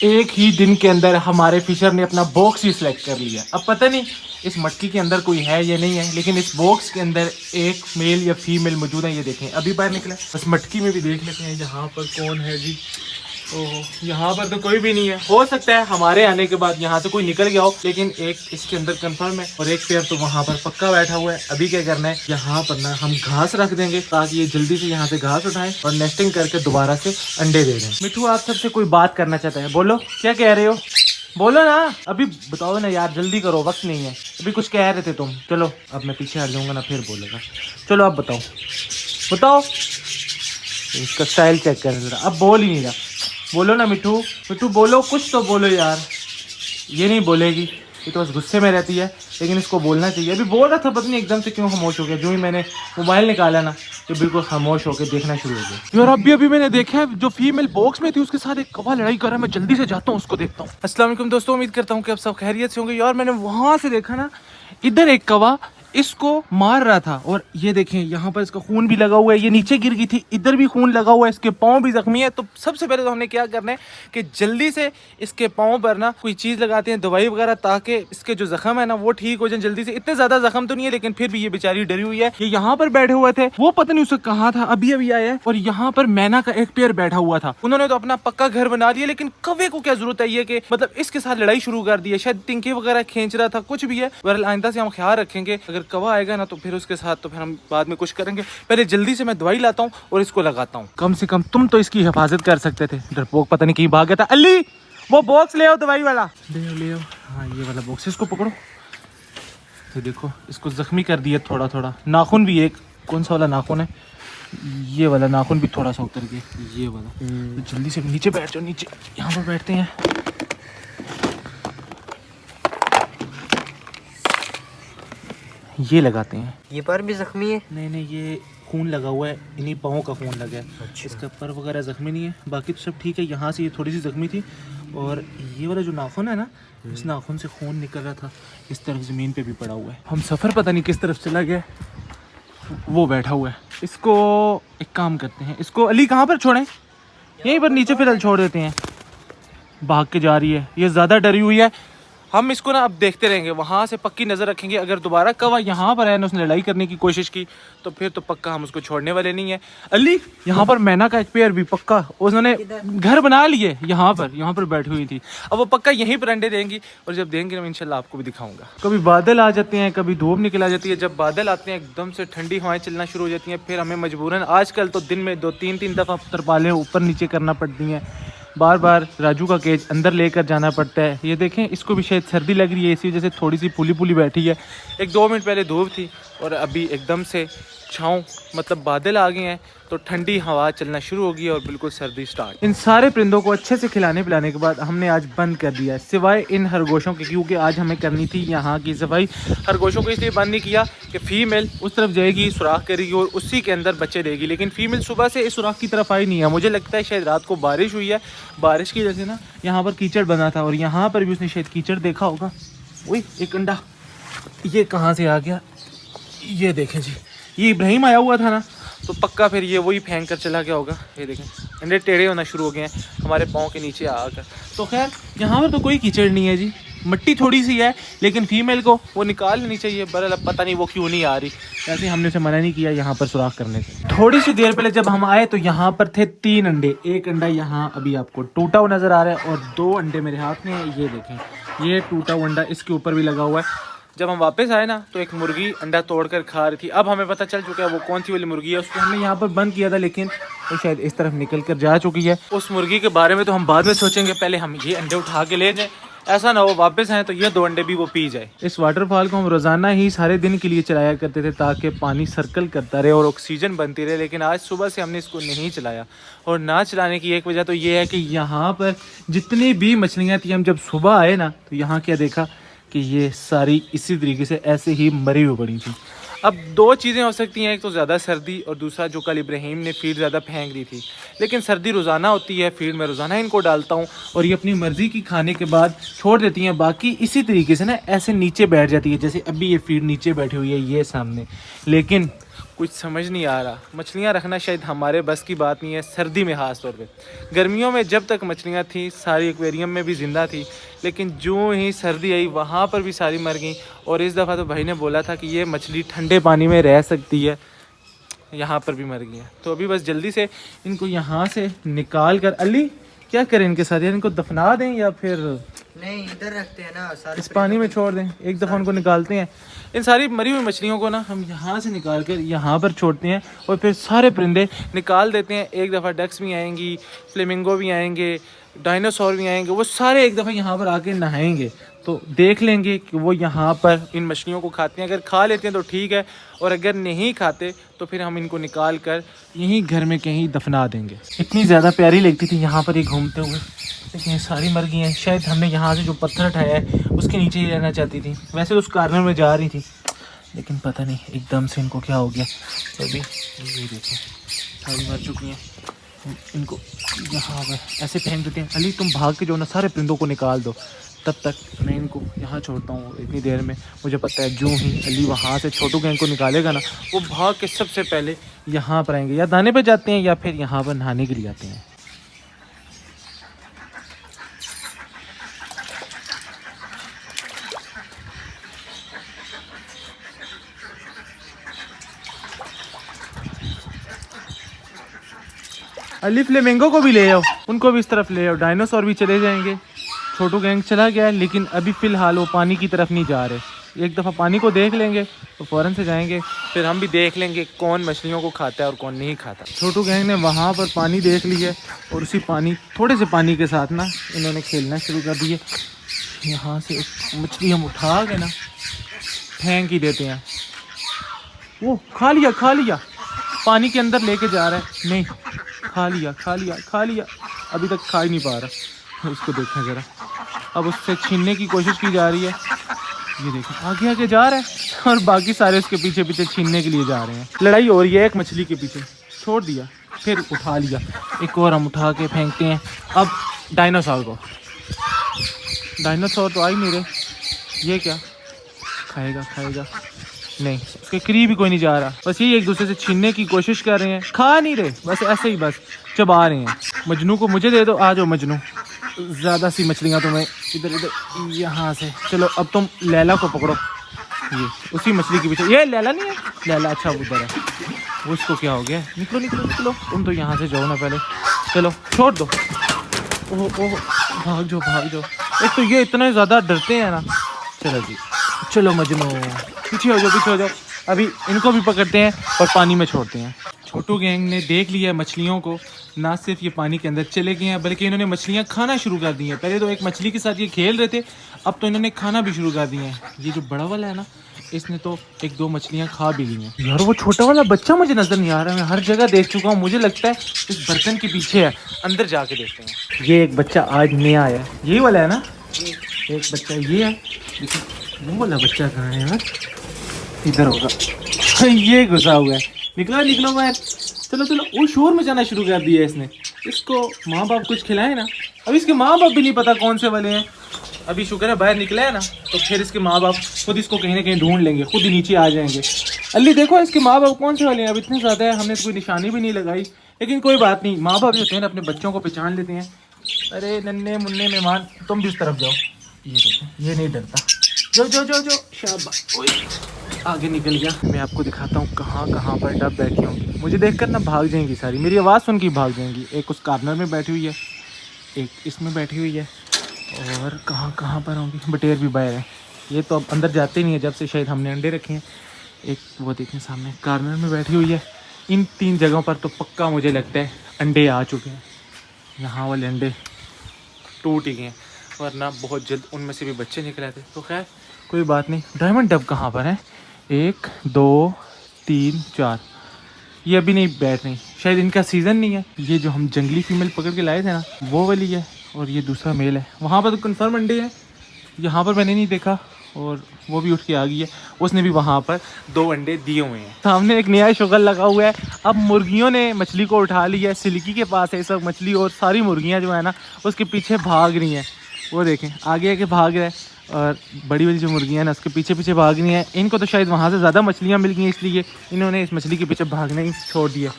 एक ही दिन के अंदर हमारे फिशर ने अपना बॉक्स ही सिलेक्ट कर लिया। अब पता नहीं इस मटकी के अंदर कोई है या नहीं है, लेकिन इस बॉक्स के अंदर एक मेल या फीमेल मौजूद है। ये देखें अभी बाहर निकला। बस मटकी में भी देख लेते हैं यहाँ पर कौन है जी। ओह, यहाँ पर तो कोई भी नहीं है। हो सकता है हमारे आने के बाद यहाँ से कोई निकल गया हो, लेकिन एक इसके अंदर कंफर्म है और एक पेयर तो वहाँ पर पक्का बैठा हुआ है। अभी क्या करना है, यहाँ पर ना हम घास रख देंगे ताकि ये जल्दी से यहाँ से घास उठाएं और नेस्टिंग करके दोबारा से अंडे दे दें। मिठू आप सबसे कोई बात करना चाहता है, बोलो क्या कह रहे हो, बोलो ना, अभी बताओ ना यार, जल्दी करो, वक्त नहीं है। अभी कुछ कह रहे थे तुम। चलो अब मैं पीछे हट जाऊंगा ना, फिर बोलेगा। चलो अब बताओ बताओ। इसका स्टाइल चेक कर जरा, अब बोल ही नहीं रहा। बोलो ना मिठू, मिठू बोलो, कुछ तो बोलो यार। ये नहीं बोलेगी, ये तो बस गुस्से में रहती है, लेकिन इसको बोलना चाहिए। अभी बोल रहा था, पता नहीं एकदम से क्यों खामोश हो गया। जो ही मैंने मोबाइल निकाला ना, तो बिल्कुल खामोश होकर देखना शुरू हो गया। और अभी मैंने देखा है जो फीमेल बॉक्स में थी उसके साथ एक कौवा लड़ाई कर रहा है। मैं जल्दी से जाता हूँ, उसको देखता हूँ। अस्सलाम वालेकुम दोस्तों, उम्मीद करता हूँ कि आप सब खैरियत से होंगे। यार मैंने वहां से देखा ना, इधर एक कौवा इसको मार रहा था और ये देखें यहाँ पर इसका खून भी लगा हुआ है। ये नीचे गिर गई थी, इधर भी खून लगा हुआ है, इसके पाँव भी जख्मी है। तो सबसे पहले तो हमने क्या करना है कि जल्दी से इसके पाँव पर ना कोई चीज़ लगाते हैं, दवाई वगैरह, ताकि इसके जो जख्म है ना वो ठीक हो जाए जल्दी से। इतने ज़्यादा जख्म तो नहीं है, लेकिन फिर भी ये बेचारी डरी हुई है। ये यहाँ पर बैठे हुए थे, वो पता नहीं उसे कहा था, अभी अभी आया है। और यहाँ पर मैना का एक पेयर बैठा हुआ था। उन्होंने तो अपना पक्का घर बना लिया, लेकिन कौवे को क्या जरूरत है ये कि मतलब इसके साथ लड़ाई शुरू कर दी है। शायद टिंकी वगैरह खींच रहा था, कुछ भी है। बहरहाल आइंदा से हम ख्याल रखेंगे, अगर कौवा आएगा ना तो फिर उसके साथ तो फिर हम बाद में कुछ करेंगे। पहले जल्दी से मैं दवाई लाता हूँ और इसको लगाता हूँ। कम से कम तुम तो इसकी हिफाजत कर सकते थे, डरपोक पता नहीं कहीं भाग गया था। अली वो बॉक्स ले आओ, दवाई वाला ले आओ। हाँ ये वाला बॉक्स, इसको पकड़ो। तो देखो इसको जख्मी कर दिया थोड़ा थोड़ा। नाखून भी एक, कौन सा वाला नाखून है, ये वाला नाखून भी थोड़ा सा उतर गया, ये वाला। तो जल्दी से नीचे बैठ जाओ, नीचे यहाँ पर बैठते हैं। ये लगाते हैं। ये पर भी जख्मी है? नहीं नहीं, ये खून लगा हुआ है, इन्हीं पाँव का खून लगा है। अच्छा। इसका पर वगैरह जख्मी नहीं है, बाकी तो सब ठीक है। यहाँ से ये थोड़ी सी जख्मी थी और ये वाला जो नाखून है ना, इस नाखून से खून निकल रहा था, इस तरफ ज़मीन पे भी पड़ा हुआ है। हम सफ़र पता नहीं किस तरफ चला गया, वो बैठा हुआ है। इसको एक काम करते हैं, इसको अली कहाँ पर छोड़ें, यहीं पर नीचे फिलहाल छोड़ देते हैं। भाग के जा रही है, ये ज़्यादा डरी हुई है। हम इसको ना अब देखते रहेंगे, वहाँ से पक्की नज़र रखेंगे। अगर दोबारा कौवा यहाँ पर है ना, उसने लड़ाई करने की कोशिश की, तो फिर तो पक्का हम उसको छोड़ने वाले नहीं है। अली यहाँ पर मैना का एक पेयर भी पक्का, उन्होंने घर बना लिए यहाँ पर बैठी हुई थी। अब वो पक्का यहीं पर अंडे देंगी, और जब देंगे ना इंशाल्लाह आपको भी दिखाऊंगा। कभी बादल आ जाते हैं, कभी धूप निकल आ जाती है। जब बादल आते हैं एकदम से ठंडी हवाएं चलना शुरू हो जाती हैं, फिर हमें मजबूरन आजकल तो दिन में 2-3 दफ़ा तरपालें ऊपर नीचे करना पड़ती हैं। बार बार राजू का केज अंदर लेकर जाना पड़ता है। ये देखें इसको भी शायद सर्दी लग रही है, इसी वजह से थोड़ी सी पुली पुली बैठी है। 1-2 मिनट पहले धूप थी और अभी एकदम से छाँव, मतलब बादल आ गए हैं, तो ठंडी हवा चलना शुरू होगी और बिल्कुल सर्दी स्टार्ट। इन सारे परिंदों को अच्छे से खिलाने पिलाने के बाद हमने आज बंद कर दिया, सिवाय इन खरगोशों के, क्योंकि आज हमें करनी थी यहाँ की सफाई। खरगोशों को इसलिए बंद नहीं किया कि फ़ीमेल उस तरफ जाएगी, सुराख करेगी और उसी के अंदर बच्चे देगी, लेकिन फ़ीमेल सुबह से इस सुराख की तरफ आई नहीं है। मुझे लगता है शायद रात को बारिश हुई है, बारिश की वजह से ना यहाँ पर कीचड़ बना था और यहाँ पर भी उसने शायद कीचड़ देखा होगा। वही एक अंडा ये कहाँ से आ गया, ये देखें जी, ये इब्राहिम आया हुआ था ना, तो पक्का फिर ये वही फेंक कर चला गया होगा। ये देखें अंडे टेढ़े होना शुरू हो गए हैं हमारे पाँव के नीचे आकर। तो खैर यहाँ पर तो कोई कीचड़ नहीं है जी, मिट्टी थोड़ी सी है, लेकिन फीमेल को वो निकाल लेनी चाहिए। बहरहाल पता नहीं वो क्यों नहीं आ रही, ऐसे हमने उसे मना नहीं किया यहाँ पर सुराख करने से। थोड़ी सी देर पहले जब हम आए तो यहाँ पर थे 3 अंडे। एक अंडा यहाँ अभी आपको टूटा हुआ नज़र आ रहा है और 2 अंडे मेरे हाथ में है। ये देखें ये टूटा हुआ अंडा इसके ऊपर भी लगा हुआ है। जब हम वापस आए ना तो एक मुर्गी अंडा तोड़कर खा रही थी। अब हमें पता चल चुका है वो कौन सी वाली मुर्गी है। उसको हमने यहाँ पर बंद किया था, लेकिन वो शायद इस तरफ निकल कर जा चुकी है। उस मुर्गी के बारे में तो हम बाद में सोचेंगे, पहले हम ये अंडे उठा के ले जाएं, ऐसा ना हो वापस आए तो ये 2 अंडे भी वो पी जाए। इस वाटरफॉल को हम रोज़ाना ही सारे दिन के लिए चलाया करते थे ताकि पानी सर्कल करता रहे और ऑक्सीजन बनती रहे, लेकिन आज सुबह से हमने इसको नहीं चलाया। और ना चलाने की एक वजह तो ये है कि यहाँ पर जितनी भी मछलियाँ थी, हम जब सुबह आए ना तो यहाँ क्या देखा कि ये सारी इसी तरीके से ऐसे ही मरी हुई पड़ी थी। अब 2 चीज़ें हो सकती हैं, एक तो ज़्यादा सर्दी और दूसरा जो कल इब्राहिम ने फीड ज़्यादा फेंक दी थी। लेकिन सर्दी रोज़ाना होती है, फीड में रोज़ाना इनको डालता हूँ और ये अपनी मर्ज़ी की खाने के बाद छोड़ देती हैं। बाकी इसी तरीके से ना ऐसे नीचे बैठ जाती है, जैसे अभी ये फीड नीचे बैठी हुई है ये सामने। लेकिन कुछ समझ नहीं आ रहा। मछलियाँ रखना शायद हमारे बस की बात नहीं है, सर्दी में ख़ास तौर पे। गर्मियों में जब तक मछलियाँ थी सारी एक्वेरियम में भी ज़िंदा थी, लेकिन जो ही सर्दी आई वहाँ पर भी सारी मर गई। और इस दफ़ा तो भाई ने बोला था कि ये मछली ठंडे पानी में रह सकती है, यहाँ पर भी मर गई है। तो अभी बस जल्दी से इनको यहाँ से निकाल कर, अली क्या करें इनके साथ, यार इनको दफना दें या फिर नहीं इधर रखते हैं ना, सारे इस पानी में छोड़ दें। एक दफ़ा उनको निकालते हैं, इन सारी मरी हुई मछलियों को ना हम यहाँ से निकाल कर यहाँ पर छोड़ते हैं और फिर सारे परिंदे निकाल देते हैं। एक दफ़ा डक्स भी आएंगी, फ्लेमिंगो भी आएंगे, डायनासोर भी आएंगे, वो सारे एक दफ़ा यहाँ पर आके नहाएंगे। तो देख लेंगे कि वो यहाँ पर इन मछलियों को खाते हैं। अगर खा लेते हैं तो ठीक है, और अगर नहीं खाते तो फिर हम इनको निकाल कर यहीं घर में कहीं दफना देंगे। इतनी ज़्यादा प्यारी लगती थी यहाँ पर ये घूमते हुए, लेकिन सारी मर गई हैं। शायद हमने यहाँ से जो पत्थर उठाया है उसके नीचे ही रहना चाहती थी। वैसे तो उस कॉर्नर में जा रही थी, लेकिन पता नहीं एकदम से इनको क्या हो गया। तो अभी ये देखिए सारी मर चुकी हैं। इनको यहाँ पर ऐसे फेंक देते हैं। अली तुम भाग के जो ना सारे परिंदों को निकाल दो, तब तक मैं इनको यहाँ छोड़ता हूँ। इतनी देर में मुझे पता है जो ही अली वहाँ से छोटू गैंग को निकालेगा ना, वो भाग के सबसे पहले यहाँ पर आएंगे। या दाने पे जाते हैं या फिर यहाँ पर नहाने के लिए आते हैं। अली फ्लेमिंगो को भी ले आओ, उनको भी इस तरफ ले आओ। डायनासोर भी चले जाएंगे। छोटू गैंग चला गया है, लेकिन अभी फ़िलहाल वो पानी की तरफ नहीं जा रहे। एक दफ़ा पानी को देख लेंगे तो फ़ौरन से जाएंगे। फिर हम भी देख लेंगे कौन मछलियों को खाता है और कौन नहीं खाता। छोटू गैंग ने वहाँ पर पानी देख ली है और उसी पानी, थोड़े से पानी के साथ ना इन्होंने खेलना शुरू कर दिए। यहाँ से एक मछली हम उठा के ना फेंक ही देते हैं। वो खा लिया, पानी के अंदर लेके जा रहा है। नहीं, खा लिया, अभी तक खा ही नहीं पा रहा। इसको देखें ज़रा, अब उससे छीनने की कोशिश की जा रही है। ये देखें आगे जा रहा है और बाकी सारे उसके पीछे पीछे छीनने के लिए जा रहे हैं। लड़ाई हो रही है एक मछली के पीछे। छोड़ दिया, फिर उठा लिया, एक और हम उठा के फेंकते हैं। अब डायनासोर को, डायनासोर तो आ ही नहीं रहे। ये क्या खाएगा नहीं, उसके करीब भी कोई नहीं जा रहा। बस ये एक दूसरे से छीनने की कोशिश कर रहे हैं, खा नहीं रहे, बस ऐसे ही बस चबा रहे हैं। मजनू को मुझे दे दो, आ जाओ मजनू। ज़्यादा सी मछलियाँ तुम्हें इधर यहाँ से। चलो अब तुम लैला को पकड़ो। ये उसी मछली के पीछे, ये लैला नहीं है, लैला अच्छा उधर है। वो उसको क्या हो गया? निकलो तुम तो यहाँ से जाओ ना पहले। चलो छोड़ दो। ओह भाग जाओ। एक तो ये इतना ज़्यादा डरते हैं ना। चलो जी, चलो मजनू पीछे हो जाओ। अभी इनको भी पकड़ते हैं और पानी में छोड़ते हैं। छोटू गैंग ने देख लिया मछलियों को, ना सिर्फ ये पानी के अंदर चले गए हैं बल्कि इन्होंने मछलियाँ खाना शुरू कर दी हैं। पहले तो एक मछली के साथ ये खेल रहे थे, अब तो इन्होंने खाना भी शुरू कर दिए हैं। ये जो बड़ा वाला है ना, इसने तो एक दो मछलियाँ खा भी ली हैं। यार वो छोटा वाला बच्चा मुझे नज़र नहीं आ रहा, मैं हर जगह देख चुका हूँ। मुझे लगता है इस बर्तन के पीछे है, अंदर जाके देखते हैं। ये एक बच्चा आज नया आया है, यही वाला है ना? एक बच्चा ये है, लेकिन वो वाला बच्चा कहाँ है यार? इधर होगा। ये घुसा हुआ है। निकलो बाहर। चलो वो शोर मचाना शुरू कर दिया इसने। इसको माँ बाप कुछ खिलाए ना। अब इसके माँ बाप भी नहीं पता कौन से वाले हैं। अभी शुक्र है बाहर निकला है ना, तो फिर इसके माँ बाप खुद इसको कहीं ना कहीं ढूंढ लेंगे, खुद ही नीचे आ जाएंगे। अली देखो इसके माँ बाप कौन से वाले हैं। अब इतने ज़्यादा है, हमने तो कोई निशानी भी नहीं लगाई, लेकिन कोई बात नहीं। माँ बाप जो होते हैं अपने बच्चों को पहचान लेते हैं। अरे नन्हे मुन्ने मेहमान, तुम भी इस तरफ जाओ। ये देखो, ये नहीं डरता। जो शाबाश, आगे निकल गया। मैं आपको दिखाता हूँ कहाँ पर डब बैठी होंगी। मुझे देखकर ना भाग जाएंगी सारी, मेरी आवाज़ सुन के भाग जाएंगी। एक उस कॉर्नर में बैठी हुई है, एक इसमें बैठी हुई है, और कहाँ पर होंगी। बटेर भी बाहर है। ये तो अब अंदर जाते नहीं है जब से शायद हमने अंडे रखे हैं। एक वो देखें सामने कॉर्नर में बैठी हुई है। इन 3 जगहों पर तो पक्का मुझे लगता है अंडे आ चुके हैं। यहाँ वाले अंडे टूट ही गए हैं, वरना बहुत जल्द उनमें से भी बच्चे निकल आते। तो खैर कोई बात नहीं। डायमंड डब कहाँ पर है? 1 2 3 4। ये अभी नहीं बैठ रही, शायद इनका सीज़न नहीं है। ये जो हम जंगली फीमेल पकड़ के लाए थे ना, वो वाली है, और ये दूसरा मेल है। वहाँ पर तो कन्फर्म अंडे हैं, यहाँ पर मैंने नहीं देखा, और वो भी उठ के आ गई है। उसने भी वहाँ पर 2 अंडे दिए हुए हैं। सामने एक नया शुगर लगा हुआ है। अब मुर्गियों ने मछली को उठा लिया है। सिल्की के पास है सब मछली, और सारी मुर्गियाँ जो है ना उसके पीछे भाग रही हैं। वो देखें आगे आगे भाग रहा है, और बड़ी वाली जो मुर्गियाँ हैं ना उसके पीछे पीछे भाग रही हैं। इनको तो शायद वहाँ से ज़्यादा मछलियाँ मिल गई हैं, इसलिए इन्होंने इस मछली के पीछे भागना ही छोड़ दिया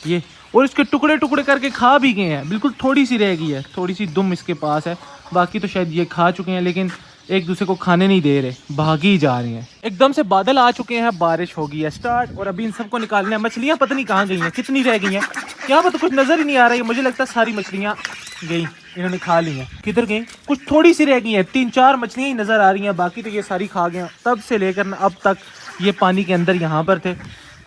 ये। और इसके टुकड़े टुकड़े करके खा भी गए हैं, बिल्कुल थोड़ी सी रह गई है, थोड़ी सी दुम इसके पास है, बाकी तो शायद ये खा चुके हैं, लेकिन एक दूसरे को खाने नहीं दे रहे, भागी ही जा रही हैं। एकदम से बादल आ चुके हैं, बारिश हो गई है स्टार्ट, और अभी इन सबको निकालना है। मछलियाँ पता नहीं कहाँ गई हैं, कितनी रह गई हैं, यहाँ पर तो कुछ नज़र ही नहीं आ रही है। मुझे लगता है सारी मछलियाँ गई, इन्होंने खा ली हैं। किधर गई? कुछ थोड़ी सी रह गई हैं, 3-4 मछलियाँ ही नज़र आ रही हैं, बाकी तो ये सारी खा गए हैं। तब से लेकर अब तक ये पानी के अंदर यहाँ पर थे,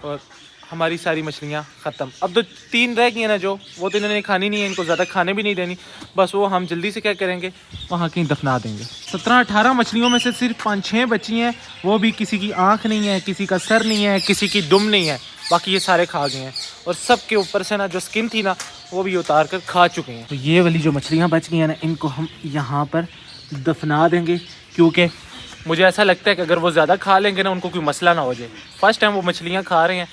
और हमारी सारी मछलियाँ ख़त्म। अब तो 3 रह गई हैं ना, जो वो तो इन्होंने खानी नहीं है, इनको ज़्यादा खाने भी नहीं देनी, बस वो हम जल्दी से क्या करेंगे, वहाँ कहीं दफना देंगे। 17-18 मछलियों में से सिर्फ 5-6 बची हैं, वो भी किसी की आँख नहीं है, किसी का सर नहीं है, किसी की दुम नहीं है, बाकी ये सारे खा गए हैं। और सब के ऊपर से ना जो स्किन थी ना वो भी उतार कर खा चुके हैं। तो ये वाली जो मछलियाँ बच गई हैं ना, इनको हम यहाँ पर दफना देंगे, क्योंकि मुझे ऐसा लगता है कि अगर वो ज़्यादा खा लेंगे ना उनको कोई मसला ना हो जाए। फर्स्ट टाइम वो मछलियाँ खा रहे हैं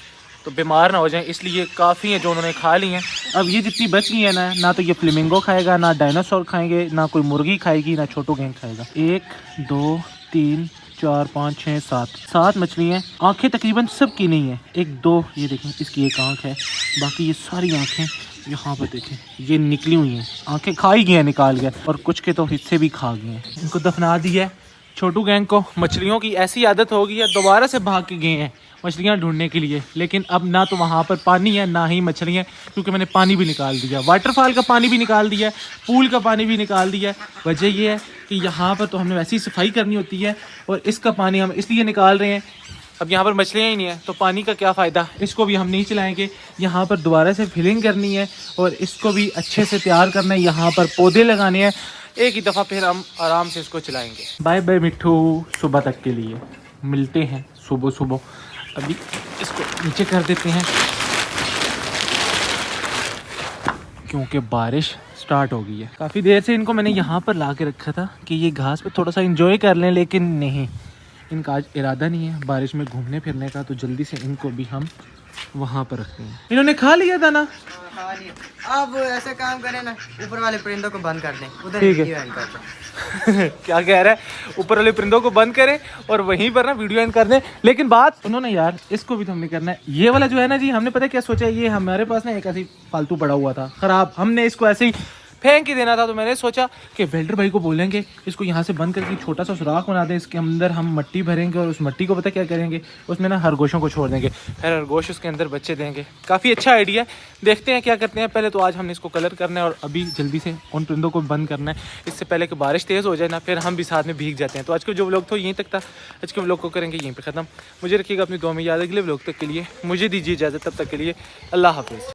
तो बीमार ना हो जाएं, इसलिए काफ़ी हैं जो उन्होंने खा ली हैं। अब ये जितनी बच गई है ना तो ये फ्लेमिंगो खाएगा, ना डायनासोर खाएंगे, ना कोई मुर्गी खाएगी, ना छोटू गैंग खाएगा। 1 2 3 4 5 6 7 मछलियाँ। आंखें तकरीबन सब की नहीं है, 1 2 ये देखें इसकी एक आंख है, बाकी ये सारी आंखें यहाँ पर देखें ये निकली हुई हैं, आंखें खा ही गई हैं निकाल गया, और कुछ के तो हिस्से भी खा गए हैं। इनको दफना दिया है। छोटू गैंग को मछलियों की ऐसी आदत हो गई है, दोबारा से भाग के गए हैं मछलियाँ ढूंढने के लिए, लेकिन अब ना तो वहाँ पर पानी है ना ही मछलियाँ, क्योंकि मैंने पानी भी निकाल दिया, वाटरफॉल का पानी भी निकाल दिया है, पूल का पानी भी निकाल दिया है। वजह ये है कि यहाँ पर तो हमने वैसी सफाई करनी होती है, और इसका पानी हम इसलिए निकाल रहे हैं। अब यहाँ पर मछलियाँ ही नहीं है तो पानी का क्या फ़ायदा, इसको भी हम नहीं चलाएँगे। यहाँ पर दोबारा से फिलिंग करनी है और इसको भी अच्छे से तैयार करना है, यहाँ पर पौधे लगाने हैं, एक ही दफ़ा फिर हम आराम से इसको चलाएँगे। बाय बाय मिट्ठू, सुबह तक के लिए मिलते हैं सुबह सुबह। अभी इसको नीचे कर देते हैं क्योंकि बारिश स्टार्ट हो गई है। काफ़ी देर से इनको मैंने यहाँ पर ला के रखा था कि ये घास पे थोड़ा सा एंजॉय कर लें, लेकिन नहीं, इनका आज इरादा नहीं है बारिश में घूमने फिरने का, तो जल्दी से इनको भी हम वहाँ पर रखते हैं। इन्होंने खा लिया था ना, खा लिया। अब ऐसे काम करें ना, ऊपर वाले परिंदों को बंद कर दें, उधर ठीक है। वीडियो एंड कर दें। क्या कह रहा है, ऊपर वाले परिंदों को बंद करें और वहीं पर ना वीडियो एंड कर दें। लेकिन बात सुनो ना यार, इसको भी तो हमने करना है। ये वाला जो है ना जी, हमने पता है क्या सोचा है, ये हमारे पास ना एक ऐसी फालतू पड़ा हुआ था ख़राब, हमने इसको ऐसे ही फेंक ही देना था। तो मैंने सोचा कि वेल्डर भाई को बोलेंगे इसको यहाँ से बंद करके छोटा सा सुराख बना दें, इसके अंदर हम मिट्टी भरेंगे और उस मिट्टी को पता क्या करेंगे, उसमें ना खरगोशों को छोड़ देंगे, फिर खरगोश उसके अंदर बच्चे देंगे। काफ़ी अच्छा आइडिया, देखते हैं क्या करते हैं। पहले तो आज हमने इसको कलर करना है और अभी जल्दी से उन परिंदों को बंद करना है, इससे पहले कि बारिश तेज़ हो जाए ना, फिर हम भी साथ में भीग जाते हैं। तो आज का जो व्लॉग था यहीं तक था, आज के व्लॉग को करेंगे यहीं पर ख़त्म। मुझे रखिएगा अपनी दुआ में याद, अगले व्लॉग तक के लिए मुझे दीजिए इजाज़त, तब तक के लिए अल्लाह हाफिज़।